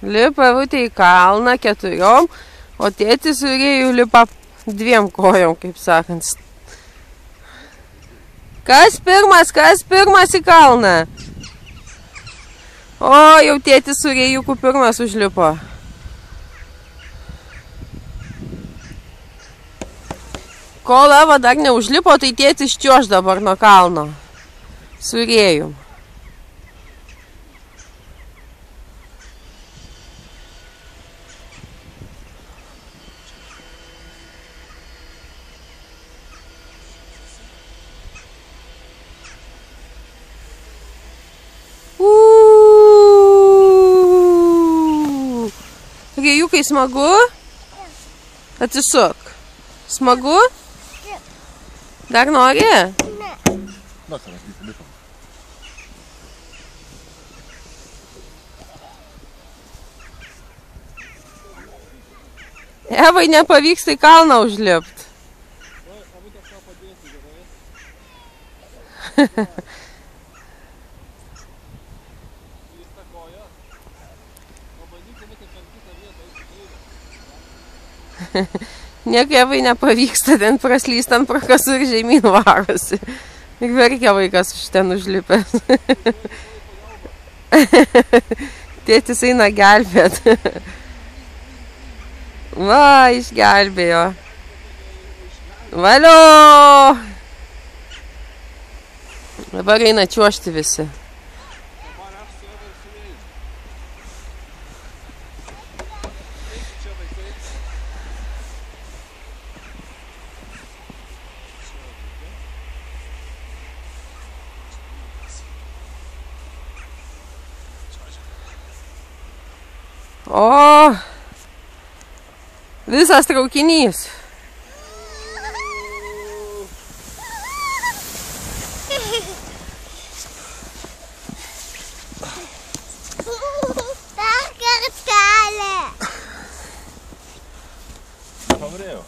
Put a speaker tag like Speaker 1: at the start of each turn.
Speaker 1: Lipa Rūtė į kalną 4, o tėtis su Rėju lipa 2 kojom, kaip sakant. Kas pirmas į kalną? O, jau tėtis su Rėjuku pirmas užlipo. Kol Eva dar neužlipo, tai tėtis čiuoš dabar nuo kalno. Su Rėjum. Rėjukai, smagu? Atsisuk. Smagu? Dar nori?
Speaker 2: Ne.
Speaker 1: Evai nepavyksta į kalną užlipt. Nieko Evai nepavyksta, ten praslyst ant prakasų ir žemyn varosi. Ir verkia vaikas už ten užlipęs. Tėtis eina gelbėt. Va, išgelbėjo. Valio! Dabar eina čiuožti visi. O, visas traukinys.
Speaker 3: Dar kartelė.
Speaker 2: Pavarėjau.